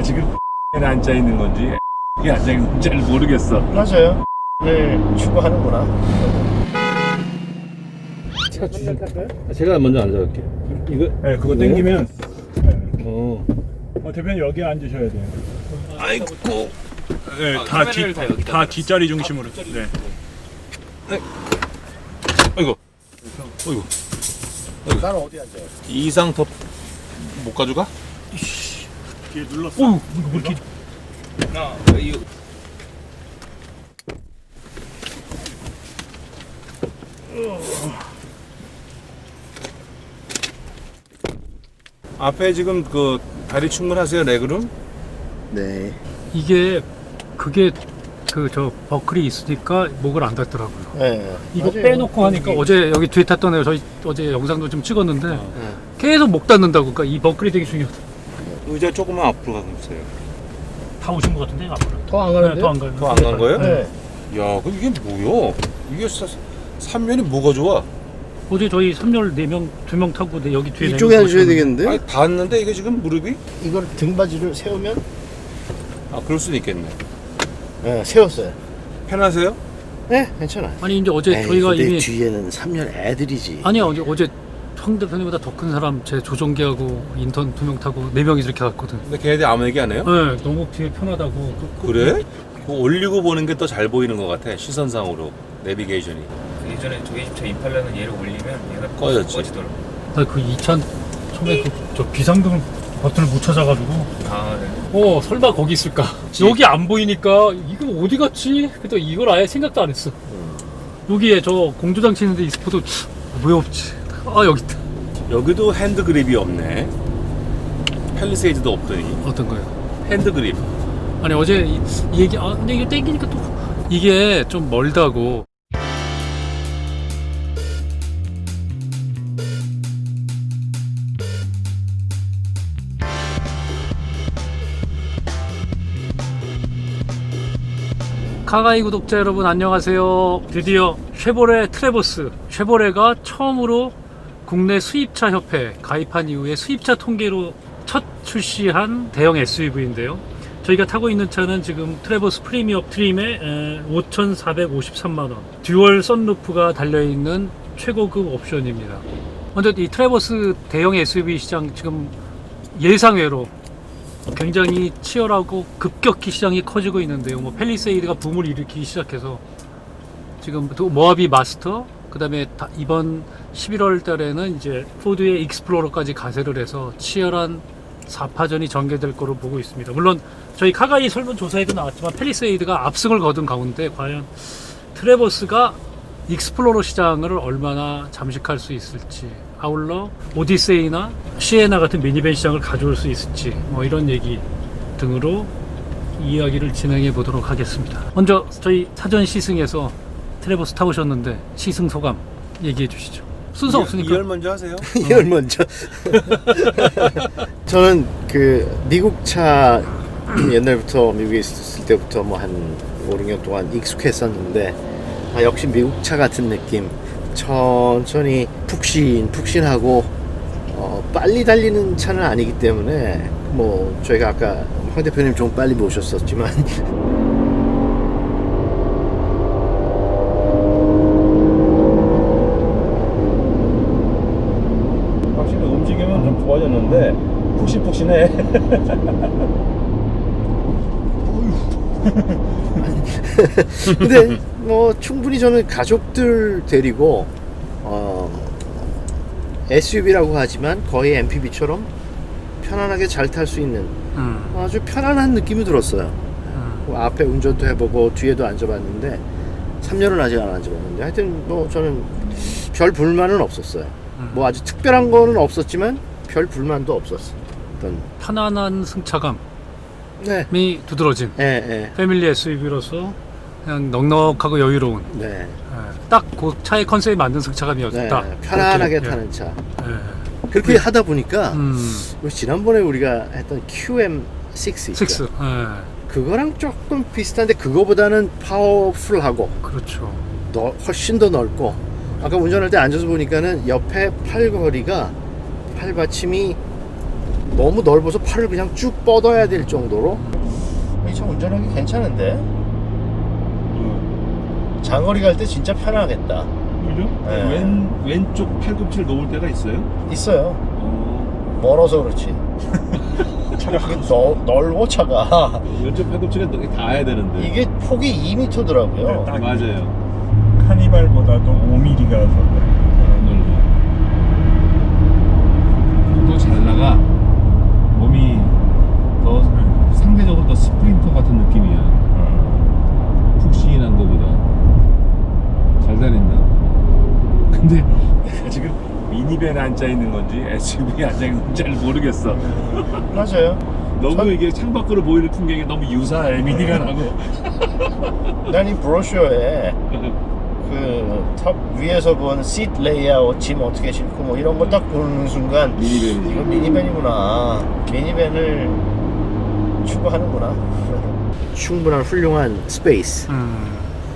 지금 앉아 있는 건지 이게 앉아 있는 건지 잘 모르겠어. 맞아요. 네, 추구하는구나. 제가 먼저 앉아갈게요. 이거 네, 그거 땡기면. 대표님 여기 앉으셔야 돼요. 아이고. 네, 다 뒷자리 중심으로. 네. 아이고. 아이고. 나는 어디 앉아요? 이 이상 더 못 가져가? 뒤에 눌렀어. 이거 뭐 이렇게. 이거. 앞에 지금 그 다리 충분하세요, 레그룸? 네. 이게 그게 그 저 버클이 있으니까 목을 안 닿더라고요. 네. 이거 맞아요. 빼놓고 하니까 어제 여기 뒤에 탔던 애 저희 어제 영상도 좀 찍었는데 계속 목 닿는다고. 그러니까 이 버클이 되게 중요하다. 의자 조금만 앞으로 가세요. 다 오신 것 같은데 앞으로. 더 안 가는데? 더 안 가요. 더 안 간 거예요? 네. 야, 그럼 이게 뭐야? 이게 3면이 뭐가 좋아? 어제 저희 3열 4명 2명 타고 여기 뒤에 이쪽에 네 명 앉으셔야 타고 되겠는데? 아니, 닿았는데 이게 지금 무릎이? 이걸 등받이를 세우면 그럴 수도 있겠네. 네, 세웠어요. 편하세요? 네, 괜찮아요. 아니 이제 어제 에이, 저희가 근데 이미 뒤에는 3년 애들이지. 아니야 어제 황 대표님보다 더 큰 사람 제 조종기하고 인턴 2명 타고 4명이 이렇게 갔거든. 근데 걔네들 아무 얘기 안 해요? 네, 너무 뒤에 편하다고. 그래? 그거 올리고 보는 게 더 잘 보이는 것 같아, 시선상으로. 내비게이션이. 예전에 저희 집차 임팔라는 얘를 올리면 얘가 꺼졌지. 꺼지더라고. 나그 2000 처음에 저 비상등 버튼을 못 찾아가지고 아, 네. 설마 거기 있을까? 여기 안 보이니까 이거 어디 갔지? 그래도 이걸 아예 생각도 안 했어. 여기에 저 공조장 치는데 익스포도 왜 없지? 아 여기 있다. 여기도 핸드 그립이 없네. 팰리세이드도 없더니. 어떤 거요? 핸드 그립. 아니 어제 이 얘기 근데 이게 땡기니까 또 이게 좀 멀다고. 카가이 구독자 여러분 안녕하세요. 드디어 쉐보레 트레보스, 쉐보레가 처음으로 국내 수입차 협회 가입한 이후에 수입차 통계로 첫 출시한 대형 SUV인데요. 저희가 타고 있는 차는 지금 트레보스 프리미엄 트림에 5,453만원, 듀얼 썬루프가 달려있는 최고급 옵션입니다. 먼저 이 트레보스 대형 SUV 시장 지금 예상외로 굉장히 치열하고 급격히 시장이 커지고 있는데요. 뭐 팰리세이드가 붐을 일으키기 시작해서 지금 또 모하비 마스터, 그 다음에 이번 11월 달에는 이제 포드의 익스플로러까지 가세를 해서 치열한 4파전이 전개될 거로 보고 있습니다. 물론 저희 카가이 설문조사에도 나왔지만 팰리세이드가 압승을 거둔 가운데 과연 트레버스가 익스플로러 시장을 얼마나 잠식할 수 있을지, 아울러 오디세이나 시에나 같은 미니밴 시장을 가져올 수 있을지, 뭐 이런 얘기 등으로 이야기를 진행해 보도록 하겠습니다. 먼저 저희 사전 시승에서 트레버스 타보셨는데 시승 소감 얘기해 주시죠. 순서 없으니까. 2열 먼저 하세요. 이걸 먼저. 저는 그 미국 차 옛날부터 미국에 있었을 때부터 뭐 한 5, 6년 동안 익숙했었는데 역시 미국 차 같은 느낌. 천천히 푹신하고 빨리 달리는 차는 아니기 때문에 뭐 저희가 아까 황 대표님 좀 빨리 모셨었지만 확실히 움직임은 좀 좋아졌는데 푹신푹신해. 근데 뭐 충분히 저는 가족들 데리고 SUV라고 하지만 거의 MPV처럼 편안하게 잘 탈 수 있는 아주 편안한 느낌이 들었어요. 뭐 앞에 운전도 해보고 뒤에도 앉아봤는데 3년은 아직 안 앉아봤는데 하여튼 뭐 저는 별 불만은 없었어요. 뭐 아주 특별한 거는 없었지만 별 불만도 없었어요. 어떤 편안한 승차감이 네, 두드러진 예. 패밀리 SUV로서 그냥 넉넉하고 여유로운, 네, 딱 그 차의 컨셉에 맞는 승차감이었다. 네, 편안하게 그렇게, 타는 차. 예. 그렇게 하다 보니까 음, 지난번에 우리가 했던 QM6 있죠. 6. 예. 그거랑 조금 비슷한데 그거보다는 파워풀하고 그렇죠. 훨씬 더 넓고 아까 운전할 때 앉아서 보니까는 옆에 팔걸이가 팔받침이 너무 넓어서 팔을 그냥 쭉 뻗어야 될 정도로 이 차 운전하기 괜찮은데 장거리 갈 때 진짜 편하겠다. 그죠? 네. 왼쪽 팔꿈치를 놓을 때가 있어요? 있어요. 멀어서 그렇지. 차가 넓어 차가. 왼쪽 팔꿈치가 닿아야 되는데. 이게 폭이 2m더라고요. 네, 딱 맞아요. 카니발보다도 5mm가 더 또 잘 나가. 몸이 더 상대적으로 더 스프린터 같은 느낌이야. 푹신한 거보다 잘 다닌다. 근데 내가 지금 미니밴에 앉아 있는 건지 SUV에 앉아 있는 건지 잘 모르겠어. 맞아요. 너무 이게 창밖으로 보이는 풍경이 너무 유사해 미니밴하고. 난 이 브로셔에 그 탑 위에서 본 시트 레이아웃, 짐 어떻게 싣고 뭐 이런 거 딱 보는 순간 미니밴이지. 이거 미니밴이구나. 미니밴을 추구하는구나. 충분한 훌륭한 스페이스.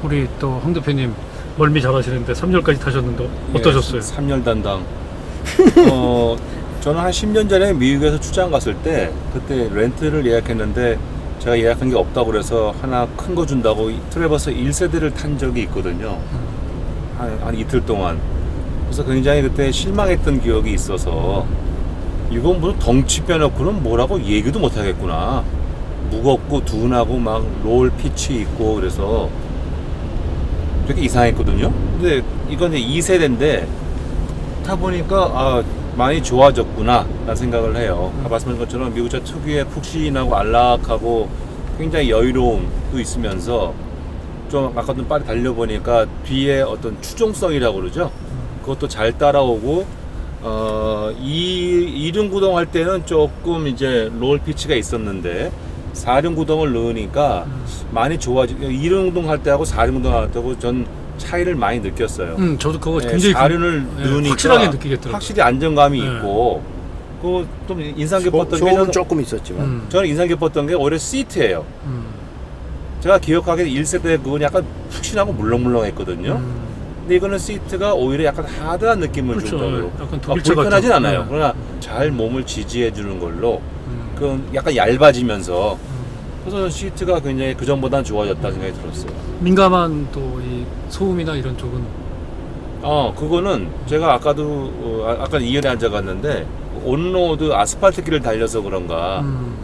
우리 또 황 대표님 멀미 잘하시는데 3열까지 타셨는데 어떠셨어요? 3년 담당. 저는 한 10년 전에 미국에서 출장 갔을 때 그때 렌트를 예약했는데 제가 예약한 게 없다고 그래서 하나 큰 거 준다고 트래버스 1세대를 탄 적이 있거든요. 한 이틀 동안. 그래서 굉장히 그때 실망했던 기억이 있어서 이건 뭐 덩치 빼놓고는 뭐라고 얘기도 못 하겠구나. 무겁고 둔하고 막 롤 피치 있고 그래서 되게 이상했거든요. 근데 이건 이제 2세대인데 타보니까 많이 좋아졌구나 라는 생각을 해요. 말씀하신 것처럼 미국차 특유의 푹신하고 안락하고 굉장히 여유로움도 있으면서 좀 아까도 빨리 달려보니까 뒤에 어떤 추종성이라고 그러죠. 그것도 잘 따라오고 이륜 구동 할 때는 조금 이제 롤 피치가 있었는데 4륜 구동을 넣으니까 많이 좋아지고 2륜 구동 할 때하고 4륜 구동 할 때하고 전 차이를 많이 느꼈어요. 저도 그거 네, 굉장히 4륜을 넣으니까 확실하게 느끼겠더라고요. 확실히 안정감이 네. 있고 그 좀 인상 깊었던 게 소음은 저는, 조금 있었지만 저는 인상 깊었던 게 오히려 시트예요. 제가 기억하기에 1세대 그건 약간 푹신하고 물렁물렁했거든요. 근데 이거는 시트가 오히려 약간 하드한 느낌을 그렇죠. 준다고. 약간 독일차 불편하진 같은. 않아요. 네. 그러나 잘 몸을 지지해 주는 걸로 그 약간 얇아지면서 그래서 시트가 굉장히 그 전보다는 좋아졌다 생각이 들었어요. 민감한 또 이 소음이나 이런 쪽은 그거는 제가 아까도 아까 2열에 앉아갔는데 온로드 아스팔트 길을 달려서 그런가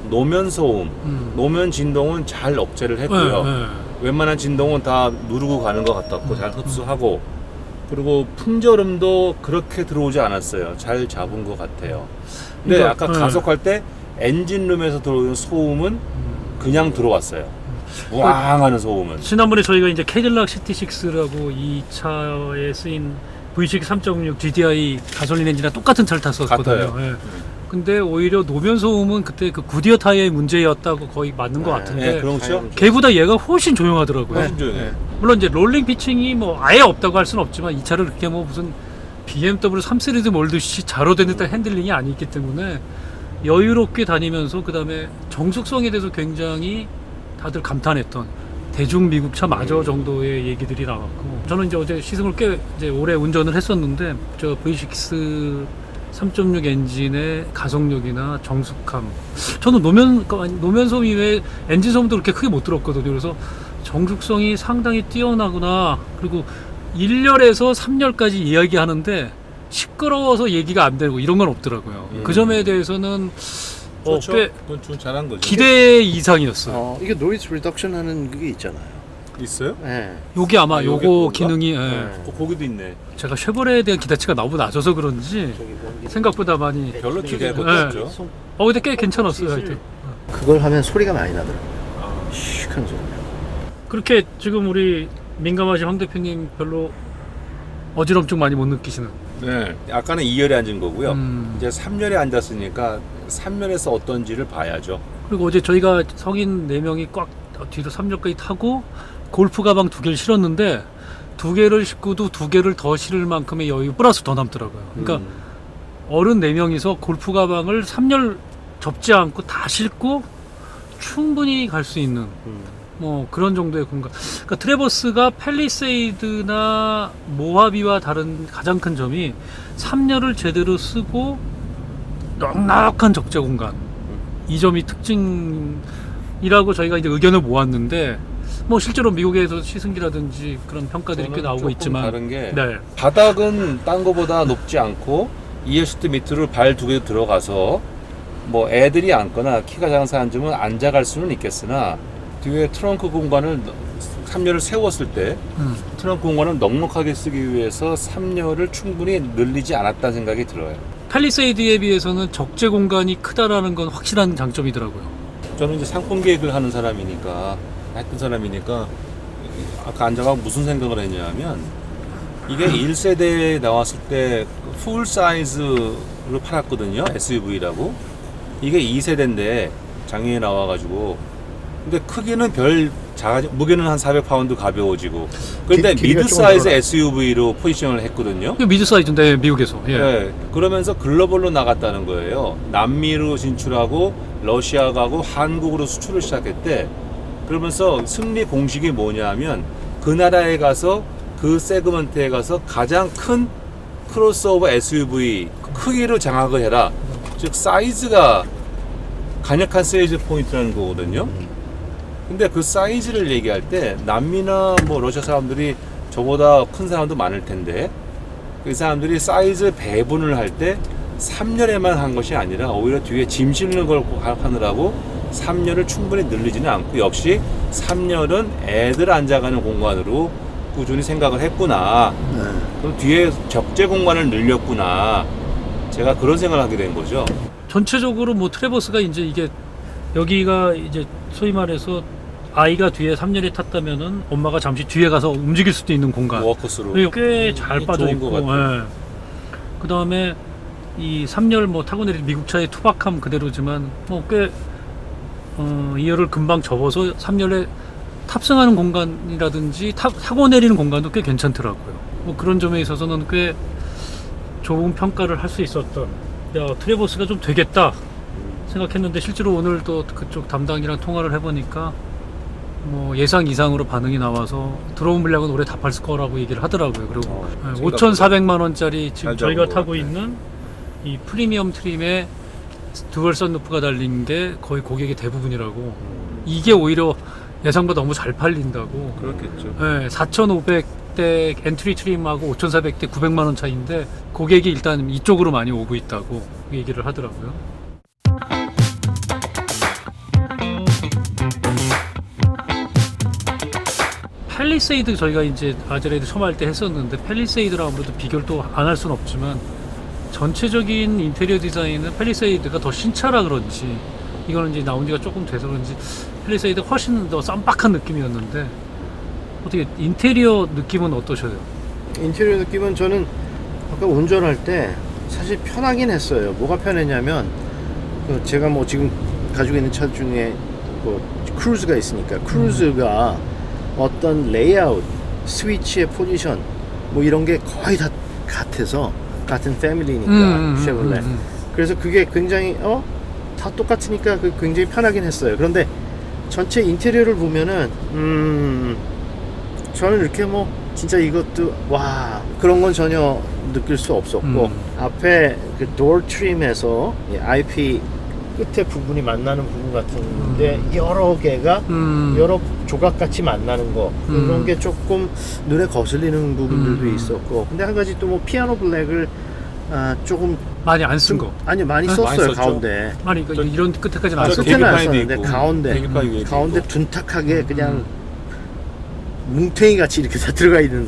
노면 소음, 노면 진동은 잘 억제를 했고요. 네. 웬만한 진동은 다 누르고 가는 것 같았고 잘 흡수하고 그리고 풍절음도 그렇게 들어오지 않았어요. 잘 잡은 것 같아요. 근데 그러니까, 아까 가속할 때 엔진룸에서 들어오는 소음은 그냥 들어왔어요. 우왕 하는 소음은. 지난번에 저희가 이제 캐딜락 CT6라고 이 차에 쓰인 V6 3.6 GDI 가솔린 엔진이랑 똑같은 차를 탔었거든요. 같아요. 예. 근데 오히려 노면 소음은 그때 그 구디어 타이어의 문제였다고 거의 맞는 것 같은데 네, 그렇죠. 걔보다 얘가 훨씬 조용하더라고요. 훨씬 조용해요. 물론 이제 롤링 피칭이 뭐 아예 없다고 할 수는 없지만 이 차를 그렇게 뭐 무슨 BMW 3시리즈 몰듯이 자로된 듯한 핸들링이 아니기 때문에 여유롭게 다니면서 그 다음에 정숙성에 대해서 굉장히 다들 감탄했던 대중 미국차 마저 정도의 얘기들이 나왔고 저는 이제 어제 시승을 꽤 이제 오래 운전을 했었는데 저 V6 3.6 엔진의 가속력이나 정숙함 저는 노면 소음 이외에 엔진 소음도 그렇게 크게 못 들었거든요. 그래서 정숙성이 상당히 뛰어나구나. 그리고 1열에서 3열까지 이야기하는데 시끄러워서 얘기가 안 되고 이런 건 없더라고요. 그 점에 대해서는 그렇죠. 꽤 그건 좀 잘한 거죠. 기대 이상이었어요. 이게 노이즈 리덕션 하는 그게 있잖아요. 있어요? 네. 요게 아마 요게 요거 그건가? 기능이 예. 네. 거기도 있네. 제가 쉐보레에 대한 기대치가 너무 낮아서 그런지 저기 뭔 생각보다 많이 별로 기대할 것도 네. 없죠. 근데 꽤 괜찮았어요. 하여튼 그걸 하면 소리가 많이 나더라고요. 슉한 소리. 그렇게 지금 우리 민감하신 황 대표님 별로 어지럼증 많이 못 느끼시는. 네. 아까는 2열에 앉은 거고요. 음. 이제 3열에 앉았으니까 3열에서 어떤지를 봐야죠. 그리고 어제 저희가 성인 4명이 꽉 뒤로 3열까지 타고 골프 가방 2개를 실었는데 2개를 싣고도 2개를 더 실을 만큼의 여유 플러스 더 남더라고요. 그러니까 어른 4명이서 골프 가방을 3열 접지 않고 다 싣고 충분히 갈 수 있는 뭐 그런 정도의 공간. 그러니까 트래버스가 팰리세이드나 모하비와 다른 가장 큰 점이 3열을 제대로 쓰고 넉넉한 적재 공간. 이 점이 특징이라고 저희가 이제 의견을 모았는데 뭐 실제로 미국에서 시승기라든지 그런 평가들이 꽤 저는 나오고 조금 있지만 다른 게 네. 바닥은 딴 거보다 높지 않고 2열 시트 밑으로 발 두 개 들어가서 뭐 애들이 앉거나 키가 작은 사람들은 앉아갈 수는 있겠으나 뒤에 트렁크 공간을 3열을 세웠을 때 트렁크 공간을 넉넉하게 쓰기 위해서 3열을 충분히 늘리지 않았다는 생각이 들어요. 팰리세이드에 비해서는 적재 공간이 크다라는 건 확실한 장점이더라고요. 저는 이제 상품 계획을 하는 사람이니까 했던 사람이니까 아까 앉아가 무슨 생각을 했냐면 이게 1세대에 나왔을 때 풀 사이즈로 팔았거든요. SUV라고. 이게 2세대인데 작년에 나와가지고 근데 크기는 무게는 한 400파운드 가벼워지고 근데 길이가 미드 조금 사이즈 늘어나. SUV로 포지션을 했거든요. 이게 미드 사이즈인데 미국에서. 예. 네, 그러면서 글로벌로 나갔다는 거예요. 남미로 진출하고 러시아 가고 한국으로 수출을 시작했대. 그러면서 승리 공식이 뭐냐면 그 나라에 가서 그 세그먼트에 가서 가장 큰 크로스오버 SUV 크기로 장악을 해라. 즉 사이즈가 강력한 세일즈 포인트라는 거거든요. 근데 그 사이즈를 얘기할 때 남미나 뭐 러시아 사람들이 저보다 큰 사람도 많을 텐데 그 사람들이 사이즈 배분을 할 때 3열에만 한 것이 아니라 오히려 뒤에 짐 실는 걸 하느라고 3열을 충분히 늘리지는 않고 역시 3열은 애들 앉아가는 공간으로 꾸준히 생각을 했구나. 그럼 뒤에 적재 공간을 늘렸구나. 제가 그런 생각을 하게 된 거죠. 전체적으로 뭐 트래버스가 이제 이게 여기가 이제 소위 말해서 아이가 뒤에 3열에 탔다면은 엄마가 잠시 뒤에 가서 움직일 수도 있는 공간. 워커스로. 꽤 잘 빠져 좋은 있고. 것 같아요. 예. 그 다음에 이 3열 뭐 타고 내린 미국 차의 투박함 그대로지만 뭐 꽤 2열을 금방 접어서 3열에 탑승하는 공간이라든지 타고 내리는 공간도 꽤 괜찮더라고요. 뭐 그런 점에 있어서는 꽤 좋은 평가를 할 수 있었던 트래버스가 좀 되겠다 생각했는데 실제로 오늘 또 그쪽 담당이랑 통화를 해보니까 뭐 예상 이상으로 반응이 나와서 들어온 물량은 올해 다 팔 거라고 얘기를 하더라고요. 그리고 5,400만 원짜리 지금 잘 저희가 잡은 것 타고 같아요. 있는 이 프리미엄 트림에 듀얼 선루프가 달린 게 거의 고객의 대부분이라고. 이게 오히려 예상보다 너무 잘 팔린다고. 그렇겠죠. 네, 4,500대 엔트리 트림하고 5,400대 900만 원 차이인데 고객이 일단 이쪽으로 많이 오고 있다고 얘기를 하더라고요. 팰리세이드 저희가 이제 아즈레이드 처음 할 때 했었는데 팰리세이드랑 아무래도 비교를 또 안 할 수는 없지만 전체적인 인테리어 디자인은 팰리세이드가 더 신차라 그런지 이거는 이제 나온 지가 조금 돼서 그런지 팰리세이드가 훨씬 더 쌈박한 느낌이었는데 어떻게 인테리어 느낌은 어떠셔요? 인테리어 느낌은 저는 아까 운전할 때 사실 편하긴 했어요. 뭐가 편했냐면 제가 뭐 지금 가지고 있는 차 중에 뭐 크루즈가 있으니까 크루즈가 어떤 레이아웃, 스위치의 포지션 뭐 이런 게 거의 다 같아서 같은 패밀리니까 쉐볼레. 그래서 그게 굉장히 다 똑같으니까 굉장히 편하긴 했어요. 그런데 전체 인테리어를 보면은 저는 이렇게 뭐 진짜 이것도 와 그런 건 전혀 느낄 수 없었고 앞에 그 도어 트림에서 IP 끝에 부분이 만나는 부분 같은데 여러 개가 여러 조각같이 만나는 거 그런 게 조금 눈에 거슬리는 부분들도 있었고 근데 한 가지 또 뭐 피아노 블랙을 조금 많이 안 쓴 거. 아니 많이 많이 썼어요. 썼죠. 가운데 아니 그러니까 이런 끝에까지는 안 저 썼고 끝에는 안 계기판에도 썼는데 있고, 가운데 계기판 위에도 가운데 있고. 둔탁하게 그냥 뭉탱이 같이 이렇게 다 들어가 있는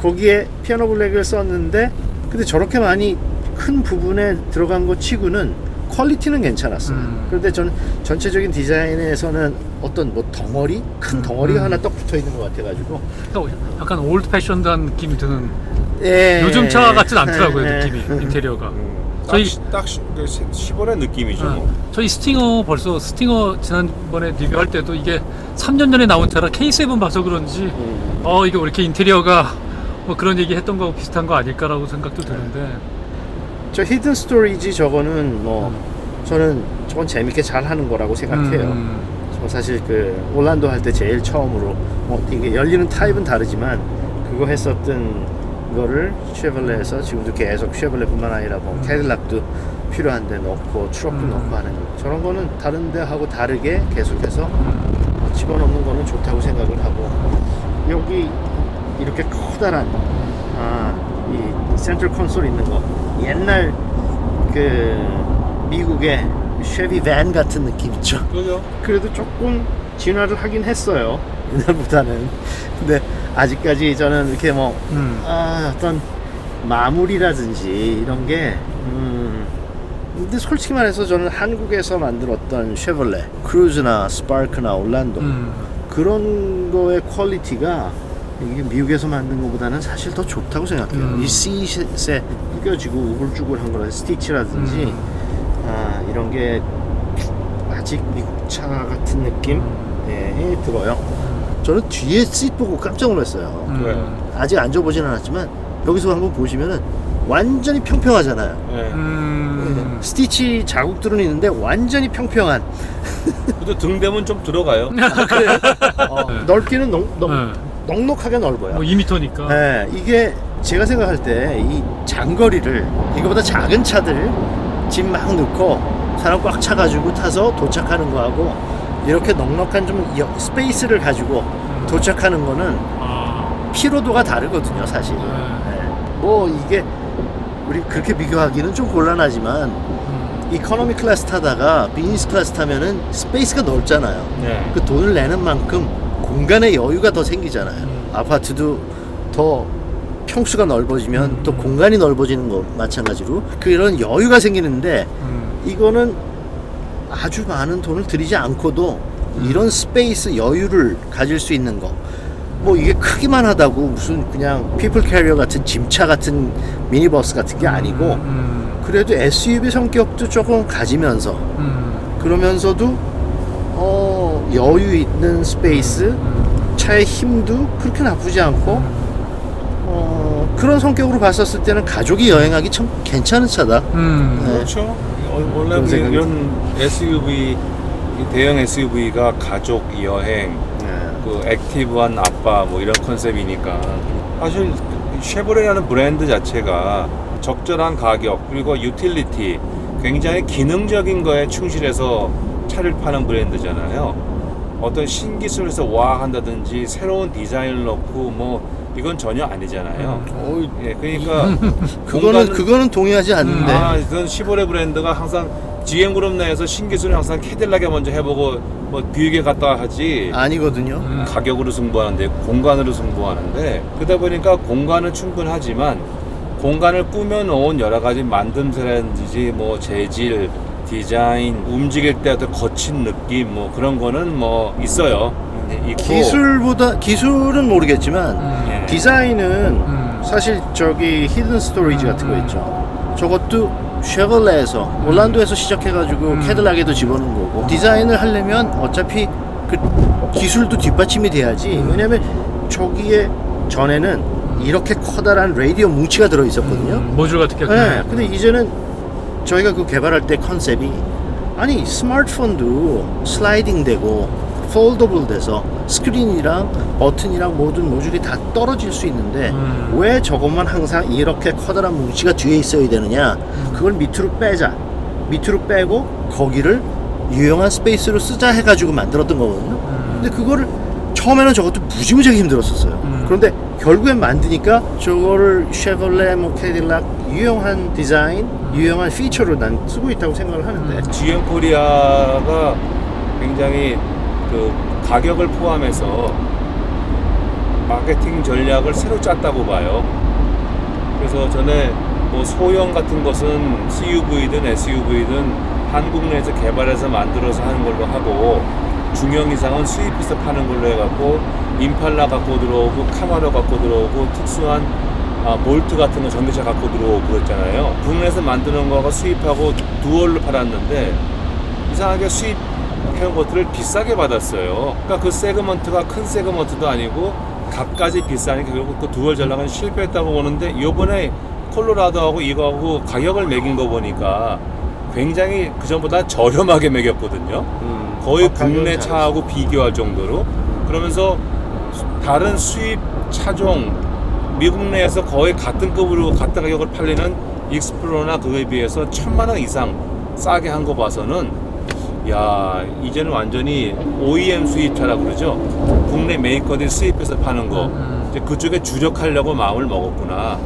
거기에 피아노 블랙을 썼는데 근데 저렇게 많이 큰 부분에 들어간 거 치고는 퀄리티는 괜찮았어요. 그런데 저는 전체적인 디자인에서는 어떤 뭐 덩어리? 큰 덩어리가 하나 떡 붙어 있는 것 같아가지고 그러니까 약간 올드 패션한 느낌이 드는 예, 요즘 차 같진 않더라고요 예, 느낌이 인테리어가. 저희 딱 시골의 느낌이죠. 뭐. 저희 스팅어 벌써 스팅어 지난번에 리뷰할 때도 이게 3년 전에 나온 차라 K7 봐서 그런지 이게 왜 이렇게 인테리어가 뭐 그런 얘기 했던 거하고 비슷한 거 아닐까라고 생각도 드는데 저 히든 스토리지 저거는 뭐 저는 저건 재밌게 잘 하는 거라고 생각해요. 저 사실 그 올란도 할 때 제일 처음으로 뭐 이게 열리는 타입은 다르지만 그거 했었던 거를 쉐벌레에서 지금도 계속 쉐벌레뿐만 아니라 뭐 캐딜락도 필요한데 넣고 트럭도 넣고 하는 거. 저런 거는 다른 데하고 다르게 계속해서 집어넣는 거는 좋다고 생각을 하고, 여기 이렇게 커다란 이 센트럴 콘솔 있는 거, 옛날 그 미국의 쉐비 밴 같은 느낌 있죠. 그죠? 그래도 조금 진화를 하긴 했어요, 옛날보다는. 근데 아직까지 저는 이렇게 뭐 어떤 마무리라든지 이런 게 근데 솔직히 말해서 저는 한국에서 만들었던 쉐볼레 크루즈나 스파크나 올란도 그런 거의 퀄리티가 이게 미국에서 만든 것보다는 사실 더 좋다고 생각해요. 이 C셋에 구겨지고 우글쭈글한 거라 스티치라든지 이런 게 아직 미국 차 같은 느낌 들어요. 저는 뒤에 시트 보고 깜짝 놀랐어요. 아직 앉아보진 않았지만 여기서 한번 보시면은 완전히 평평하잖아요. 스티치 자국들은 있는데 완전히 평평한. 그래도 등대문 좀 들어가요. 넓기는 넉넉하게 넓어요. 뭐 2m니까. 네, 이게 제가 생각할 때 이 장거리를 이거보다 작은 차들 짐 막 넣고 사람 꽉 차가지고 타서 도착하는 거하고 이렇게 넉넉한 좀 스페이스를 가지고 도착하는 거는 피로도가 다르거든요, 사실. 뭐 이게 우리 그렇게 비교하기는 좀 곤란하지만 이코노미 클래스 타다가 비즈니스 클래스 타면은 스페이스가 넓잖아요. 네. 그 돈을 내는 만큼 공간의 여유가 더 생기잖아요. 아파트도 더 평수가 넓어지면 또 공간이 넓어지는 거 마찬가지로 그런 여유가 생기는데 이거는 아주 많은 돈을 들이지 않고도 이런 스페이스 여유를 가질 수 있는 거. 뭐 이게 크기만 하다고 무슨 그냥 피플 캐리어 같은 짐차 같은 미니버스 같은 게 아니고 그래도 SUV 성격도 조금 가지면서 그러면서도 여유 있는 스페이스, 차의 힘도 그렇게 나쁘지 않고 그런 성격으로 봤었을 때는 가족이 여행하기 참 괜찮은 차다. 그렇죠. 원래 그런 생각이 이런 SUV, 대형 SUV가 가족 여행, 그 액티브한 아빠 뭐 이런 컨셉이니까 사실 쉐보레라는 브랜드 자체가 적절한 가격 그리고 유틸리티, 굉장히 기능적인 거에 충실해서 차를 파는 브랜드잖아요. 어떤 신기술에서 와 한다든지 새로운 디자인을 넣고 뭐 이건 전혀 아니잖아요. 예, 그러니까 그거는 동의하지 않는데. 그건 쉐보레 브랜드가 항상 GM그룹 내에서 신기술을 항상 캐딜락에 먼저 해보고 뭐 bü이게 갔다 하지 아니거든요. 가격으로 승부하는데 공간으로 승부하는데 그러다 보니까 공간은 충분하지만 공간을 꾸며놓은 여러 가지 만듦새라든지 뭐 재질, 디자인, 움직일 때 어떤 거친 느낌 뭐 그런 거는 뭐 있어요. 있고. 기술은 모르겠지만 예. 디자인은 사실 저기 히든 스토리지 같은 거 있죠. 저것도 쉐벌레에서 올란도에서 시작해가지고 캐딜락에도 집어넣은 거고 디자인을 하려면 어차피 그 기술도 뒷받침이 돼야지. 왜냐면 저기에 전에는 이렇게 커다란 라디오 뭉치가 들어 있었거든요. 모듈 같은 게. 네, 근데 이제는 저희가 그 개발할 때 컨셉이 아니 스마트폰도 슬라이딩 되고 폴더블 돼서 스크린이랑 버튼이랑 모든 모듈이 다 떨어질 수 있는데 왜 저것만 항상 이렇게 커다란 뭉치가 뒤에 있어야 되느냐. 그걸 밑으로 빼자. 밑으로 빼고 거기를 유용한 스페이스로 쓰자 해가지고 만들었던 거거든요. 근데 그거를 처음에는 저것도 무지무지하게 힘들었었어요. 그런데 결국엔 만드니까 저거를 쉐벌레, 뭐 캐딜락 유용한 디자인, 유용한 피처로 난 쓰고 있다고 생각을 하는데 GM 코리아가 굉장히 그 가격을 포함해서 마케팅 전략을 새로 짰다고 봐요. 그래서 전에 뭐 소형 같은 것은 CUV든 SUV든 한국 내에서 개발해서 만들어서 하는 걸로 하고 중형 이상은 수입해서 파는 걸로 해갖고 임팔라 갖고 들어오고 카마로 갖고 들어오고 특수한 볼트 같은 거 전기차 갖고 들어오고 그랬잖아요. 국내에서 만드는 거가 수입하고 두얼로 팔았는데 이상하게 수입해온 것들을 비싸게 받았어요. 그러니까 그 세그먼트가 큰 세그먼트도 아니고 값까지 비싸니까 결국 그 두얼 전략은 실패했다고 보는데 이번에 콜로라도하고 이거하고 가격을 매긴 거 보니까 굉장히 그전보다 저렴하게 매겼거든요. 거의 국내 차하고 비교할 정도로. 그러면서 다른 수입 차종 미국 내에서 거의 같은 급으로 같은 가격을 팔리는 익스플로러나 그거에 비해서 1,000만 원 이상 싸게 한 거 봐서는 야 이제는 완전히 OEM 수입차라고 그러죠. 국내 메이커들이 수입해서 파는 거 이제 그쪽에 주력하려고 마음을 먹었구나.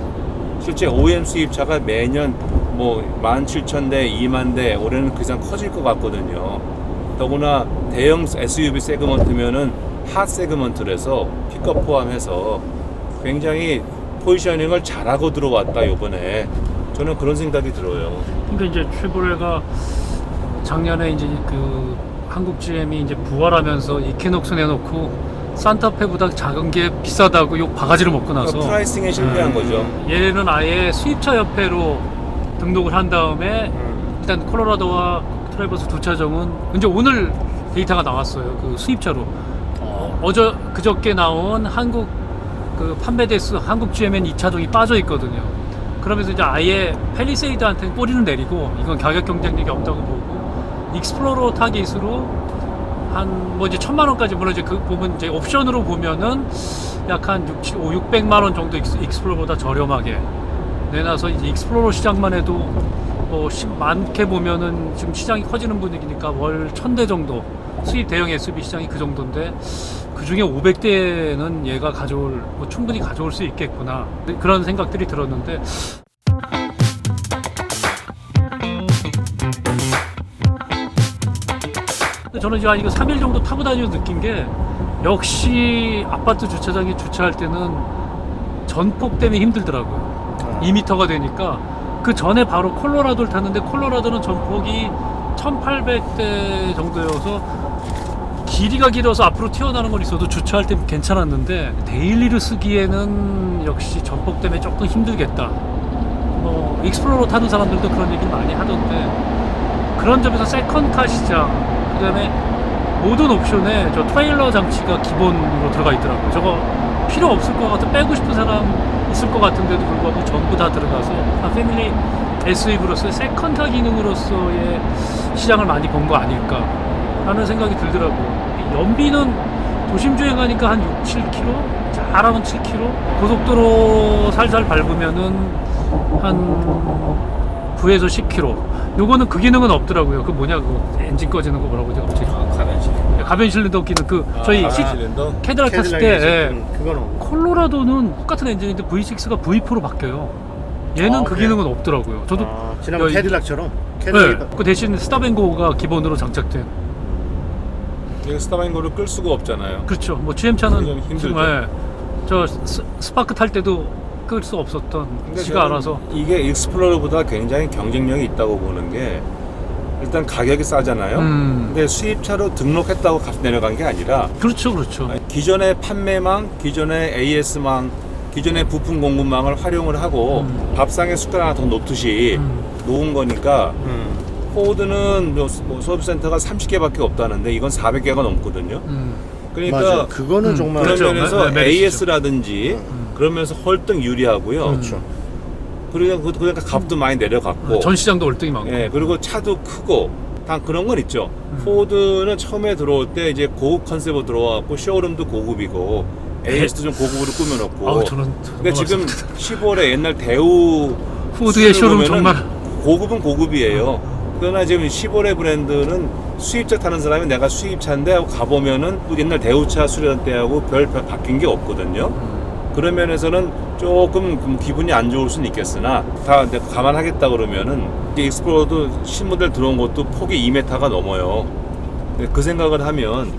실제 OEM 수입차가 매년 뭐 17,000대, 2만 대, 올해는 그 이상 커질 것 같거든요. 더구나 대형 SUV 세그먼트면은 핫 세그먼트라서 픽업 포함해서 굉장히 포지셔닝을 잘하고 들어왔다 요번에. 저는 그런 생각이 들어요. 그러니까 이제 쉐보레가 작년에 이제 그 한국 GM이 이제 부활하면서 이퀴녹스 내놓고 산타페보다 작은 게 비싸다고 욕 바가지를 먹고 나서 그러니까 프라이싱에 실패한 거죠. 얘는 아예 수입차 협회로 등록을 한 다음에 일단 콜로라도와 트래버스 두 차종은 이제 오늘 데이터가 나왔어요. 그 수입차로 그저께 나온 한국 그 판매 대수 한국 GM엔 이 차종이 빠져 있거든요. 그러면서 이제 아예 팰리세이드한테는 꼬리는 내리고 이건 가격 경쟁력이 없다고 보고 익스플로러 타깃으로 한 뭐 이제 1,000만 원까지 물론 이제 그 부분 이제 옵션으로 보면은 약 한 600만 원 정도 익스플로러보다 저렴하게 내놔서 이제 익스플로러 시장만 해도 뭐 많게 보면은 지금 시장이 커지는 분위기니까 월 1,000대 정도 수입 대형 SUV 시장이 그 정도인데 그 중에 500대는 얘가 가져올 뭐 충분히 가져올 수 있겠구나 그런 생각들이 들었는데. 저는 이제 이거 3일 정도 타고 다니면서 느낀 게 역시 아파트 주차장에 주차할 때는 전폭 때문에 힘들더라고요. 2m가 되니까 그 전에 바로 콜로라도를 탔는데 콜로라도는 전폭이 1800대 정도여서 길이가 길어서 앞으로 튀어나오는 건 있어도 주차할 때 괜찮았는데 데일리로 쓰기에는 역시 전폭 때문에 조금 힘들겠다. 뭐 익스플로러 타는 사람들도 그런 얘기를 많이 하던데 그런 점에서 세컨카 시장 그 다음에 모든 옵션에 저 트레일러 장치가 기본으로 들어가 있더라고요. 저거 필요 없을 것 같아 빼고 싶은 사람 있을 것 같은데도 불구하고 전부 다 들어가서 패밀리 SUV로서의 세컨카 기능으로서의 시장을 많이 본 거 아닐까 하는 생각이 들더라고요. 연비는 도심 주행하니까 한 6, 7km? 잘하면 7km? 고속도로 살살 밟으면은 한 9에서 10km. 요거는 그 기능은 없더라고요. 그 뭐냐, 그 엔진 꺼지는 거 뭐라고 제가 갑자기. 가변 실린더 기능. 그 저희 실린더? 캐딜락 탔을 때 예. 그건 없고. 콜로라도는 똑같은 엔진인데 V6가 V4로 바뀌어요. 얘는 그 그래요? 기능은 없더라고요. 저도 지난번 야, 캐딜락처럼 네, 캐딜락이 그 대신 스탑앤고가 기본으로 장착된. 이거 스타바인거를 끌 수가 없잖아요. 그렇죠. 뭐 GM차는 좀 힘들죠. 지금 저 스파크 탈 때도 끌 수 없었던 근데 지가 저는 알아서. 이게 익스플로러보다 굉장히 경쟁력이 있다고 보는 게 일단 가격이 싸잖아요. 근데 수입차로 등록했다고 값 내려간 게 아니라 그렇죠, 그렇죠. 기존의 판매망, 기존의 AS망, 기존의 부품 공급망을 활용을 하고 밥상에 숟가락 하나 더 놓듯이 놓은 거니까 포드는 뭐 서비스센터가 30개밖에 없다는데 이건 400개가 넘거든요. 그러니까 맞아요. 그거는 정말 그런 그렇죠. 면에서 네, AS라든지 그런 면에서 훨등 유리하고요. 그렇죠. 그러니까 값도 많이 내려갔고 전 시장도 월등히 많고. 예, 그리고 차도 크고 다 그런 건 있죠. 포드는 처음에 들어올 때 이제 고급 컨셉으로 들어와갖고 쇼룸도 고급이고 AS도 좀 고급으로 꾸며놓고. 아우, 저는 근데 지금 10월에 옛날 대우 포드의 쇼룸 보면은 정말. 고급은 고급이에요. 그러나 지금 10월의 브랜드는 수입차 타는 사람이 내가 수입차인데 하고 가보면은 옛날 대우차 수리할 때하고 별 바뀐 게 없거든요. 그런 면에서는 조금 기분이 안 좋을 수는 있겠으나 다 감안하겠다 그러면은 익스플로러도 신모델 들어온 것도 폭이 2m가 넘어요. 근데 그 생각을 하면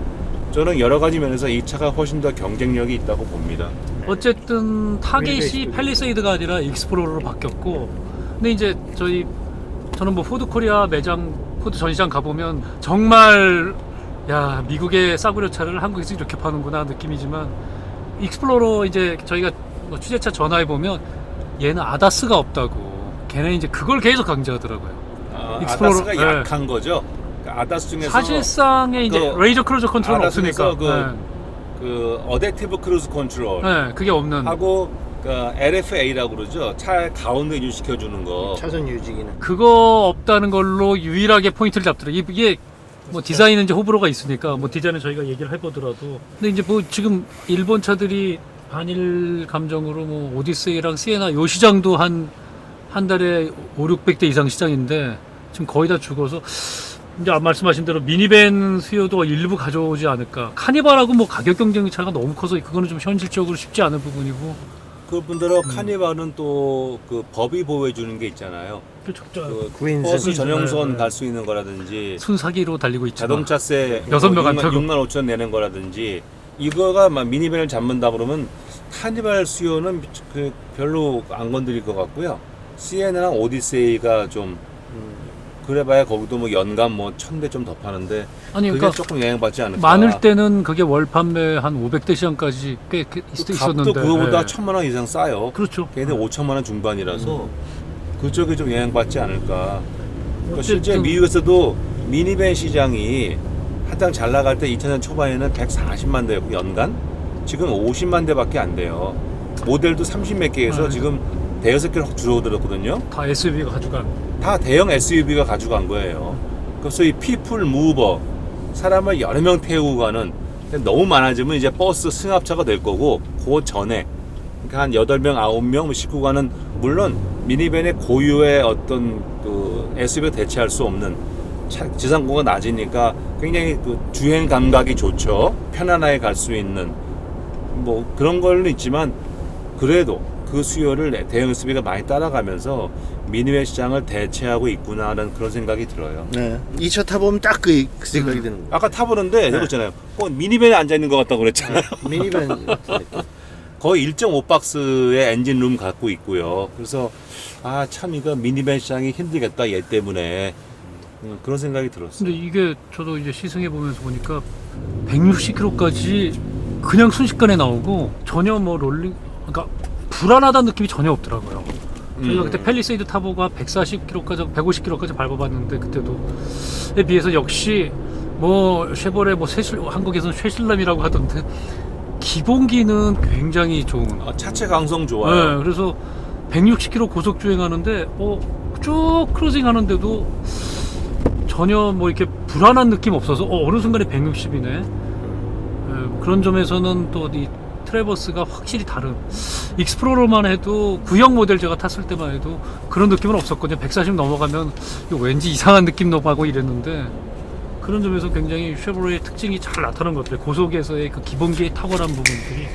저는 여러 가지 면에서 이 차가 훨씬 더 경쟁력이 있다고 봅니다. 어쨌든 타겟이 팰리세이드가 아니라 익스플로러로 바뀌었고, 근데 이제 저는 뭐 포드 코리아 매장, 포드 전시장 가보면 정말 야 미국의 싸구려 차를 한국에서 이렇게 파는구나 느낌이지만, 익스플로러 이제 저희가 뭐 취재차 전화해 보면 얘는 아다스가 없다고, 걔네 이제 그걸 계속 강조하더라고요. 익스플로러, 아다스가 네. 약한 거죠. 그러니까 아다스 중에서 사실상의 이제 그 레이저 크루즈 컨트롤은 아다스에서 없으니까. 그 어댑티브 크루즈 컨트롤 네, 그게 없는. 하고 그 LFA라고 그러죠. 차 가운데 유지시켜 주는 거. 차선 유지기는. 그거 없다는 걸로 유일하게 포인트를 잡더라고요. 이게 뭐 디자인은 이제 호불호가 있으니까 뭐 디자인은 저희가 얘기를 해보더라도, 근데 이제 뭐 지금 일본 차들이 반일 감정으로 뭐 오디세이랑 시에나 요 시장도 한 한 달에 5,600대 이상 시장인데 지금 거의 다 죽어서 이제 말씀하신 대로 미니밴 수요도 일부 가져오지 않을까. 카니발하고 뭐 가격 경쟁 차이가 너무 커서 그거는 좀 현실적으로 쉽지 않은 부분이고. 그분들은 카니발은 또 그 법이 보호해 주는 게 있잖아요. 그렇죠. 그 구인승. 버스 전용선 네. 갈 수 있는 거라든지 순사기로 달리고 있죠. 자동차세 6명 안 타고. 6만 5천 내는 거라든지 이거가 막 미니밴을 잡는다 그러면 카니발 수요는 그 별로 안 건드릴 것 같고요. 시에나랑 오디세이가 좀 그래봐야 거기도 뭐 연간 뭐 1,000대 좀 더 파는데 아니 그게 그러니까 조금 영향받지 않을까. 많을 때는 그게 월 판매 한 500대 시장까지 꽤 있었는데. 값도 그거보다 예. 1,000만 원 이상 싸요. 그렇죠. 걔네 5천만 원 중반이라서 그쪽에 좀 영향받지 않을까. 그러니까 실제 어쨌든- 미국에서도 미니밴 시장이 한창 잘 나갈 때 2000년 초반에는 140만 대였고 연간 지금 50만 대밖에 안 돼요. 모델도 30몇 개에서 아, 지금 대여섯 개로 확 줄어들었거든요. 다 SUV가 가져간. 다 대형 SUV가 가져간 거예요. 그래서 이 피플 무버 사람을 여러 명 태우고 가는 너무 많아지면 이제 버스 승합차가 될 거고 그 전에 그러니까 한 8명, 9명 싣고 가는 물론 미니밴의 고유의 어떤 그 SUV가 대체할 수 없는 지상고가 낮으니까 굉장히 그 주행 감각이 좋죠. 편안하게 갈 수 있는 뭐 그런 걸는 있지만 그래도 그 수요를 대형 SUV가 많이 따라가면서 미니밴 시장을 대체하고 있구나라는 그런 생각이 들어요. 네. 이 차 타보면 딱 그 생각이 드는 거예요. 아까 타보는데 저거 있잖아요. 미니밴에 앉아 있는 것 같다고 그랬잖아요. 미니밴 같은 느낌. 거의 1.5박스의 엔진룸 갖고 있고요. 그래서 아 참 이거 미니밴 시장이 힘들겠다 얘 때문에 그런 생각이 들었어요. 근데 이게 저도 이제 시승해 보면서 보니까 160km까지 그냥 순식간에 나오고 전혀 뭐 롤링 그러니까 불안하다는 느낌이 전혀 없더라고요. 저희가 그때 팰리세이드 타보고 한 140km까지 150km까지 밟아봤는데 그때도에 비해서 역시 뭐 쉐보레 뭐 한국에서는 쉐실람이라고 하던데 기본기는 굉장히 좋은. 차체 강성 좋아요. 네, 그래서 160km 고속 주행하는데 쭉 크루징 하는데도 전혀 뭐 이렇게 불안한 느낌 없어서 어느 순간에 160이네. 그런 점에서는 또 이 트래버스가 확실히 다른. 익스플로러만 해도 구형 모델 제가 탔을 때만 해도 그런 느낌은 없었거든요. 140 넘어가면 이거 왠지 이상한 느낌 나고 이랬는데 그런 점에서 굉장히 쉐보레의 특징이 잘 나타나는 것 같아요. 고속에서의 그 기본기의 탁월한 부분들이